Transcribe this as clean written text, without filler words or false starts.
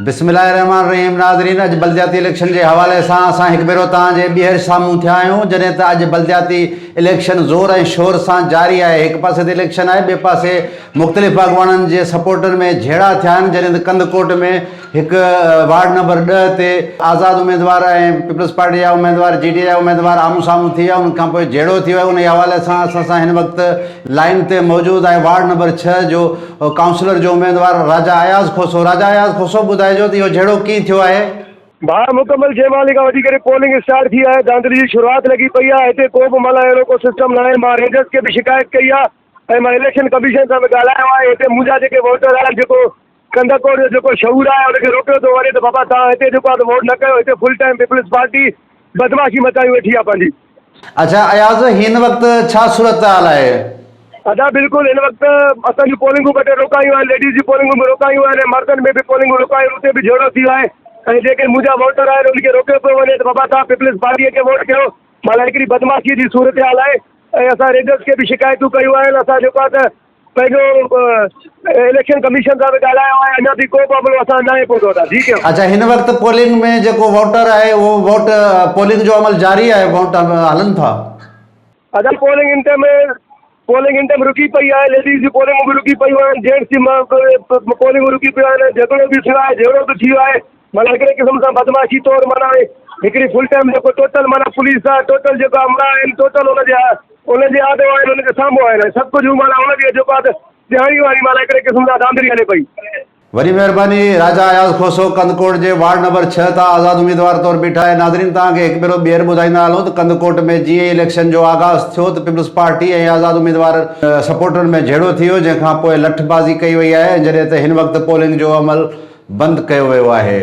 बिस्मिल्लाहिर्रहमानिर्रहीम। नाज़रीन, अॼु बलदियाती इलेक्शन के हवाले से असां हिकु भेरो तव्हांजे ॿीहर साम्हूं थिया आहियूं, जॾहिं त अॼु बलदियाती इलेक्शन ज़ोर ऐं शोर सां जारी आहे। हिकु पासे ते इलेक्शन आहे, ॿिए पासे मुख़्तलिफ़ अॻवाननि जे सपोर्टर में झेड़ा थिया आहिनि। जॾहिं त कंदकोट में हिकु वार्ड नंबर 10 ते आज़ाद उम्मीदवार ऐं पीपल्स पार्टी जा उम्मीदवार GT जा उम्मीदवार आम्हूं साम्हूं थी विया। उन खां पोइ झेड़ो थी वियो। उन हवाले सां असां हिन वक़्तु लाइन ते मौजूदु आहे वार्ड नंबर 6 जो काउंसलर जो उम्मीदवार राजा अयाज़ खोसो। राजा अयाज़ खोसो, ॿुधाइजो त इहो झेड़ो कीअं थियो आहे? भाउ मुकमल जयमाली खां वठी करे पोलिंग स्टार्ट थी आहे, धांधली जी शुरूआत लगी पई आहे। हिते को बि माना अहिड़ो को सिस्टम न आहे। मां रेंजर्स के भी शिकायत कई आहे ऐं मां इलेक्शन कमीशन सां बि ॻाल्हायो आहे। हिते मुंहिंजा जेके वोटर आहिनि, जेको कंदकोट जो जेको शहूर आहे, उनखे रोकियो थो वञे त बाबा तव्हां हिते जेको आहे वोट न कयो। हिते फुल टाइम पीपल्स पार्टी बदमाशी मचाई वेठी आहे पंहिंजी। अच्छा अयाज़, हिन वक़्तु छा सूरत हाल आहे? अदा बिल्कुलु हिन वक़्तु असांजी पोलिंगूं ॿ टे रोकायूं आहिनि, लेडीज़ जी पोलिंगूं बि रोकायूं आहिनि, मर्दनि में बि पोलिंगूं रोकायूं, उते बि झेड़ो थी आहे। ऐं जेके मुंहिंजा वोटर आहिनि उनखे रोकियो पियो वञे त बाबा तव्हां पीपल्स पार्टीअ खे वोट कयो। माना हिकिड़ी बदमाशी जी सूरत हाल आहे। ऐं असां रेंजर्स खे बि शिकायतूं कयूं आहिनि। असां जेको आहे त पंहिंजो इलेक्शन कमीशन सां बि ॻाल्हायो आहे, अञा बि को मामिलो असां न आहे पहुतो था। ठीकु आहे। अच्छा, हिन वक़्तु पोलिंग में जेको वोटर आहे उहो वोट पोलिंग जो अमल जारी आहे, वोट हलनि था? अदा पोलिंग इन टाइम रुकी पई आहे। लेडीज़ जी पोलिंगूं बि रुकी पियूं आहिनि, जेंट्स जी पोलिंगूं रुकी पियूं आहिनि। झगड़ो बि थियो आहे, झेड़ो बि थियो आहे। माना हिकिड़े क़िस्म सां बदमाशी तौरु माना हिकिड़ी फुल टाइम जेको टोटल माना पुलिस आहे, टोटल जेको अमला आहिनि, टोटल उनजे आदो आहिनि, उनजे साम्हूं आहिनि। सभु कुझु माना उनखे जेको आहे ॾियारी वारी माना हिकिड़े क़िस्म सां धांधली हले पई। वरी महिरबानी। राजा अयाज़ खोसो कंदकोट जे वार्ड नंबर 6 तां आज़ाद उम्मीदवार तौरु बीठा आहे। नाज़रीन, तव्हांखे हिकु भेरो ॿीहर ॿुधाईंदा हलूं त कंदकोट में जीअं इलेक्शन जो आगाज़ थियो त पीपल्स पार्टी ऐं आज़ाद उम्मीदवार सपोर्टर में झेड़ो थी वियो, जंहिंखां पोइ लठबाज़ी कई वई आहे, जॾहिं त हिन वक़्तु पोलिंग जो अमल बंदि कयो वियो आहे।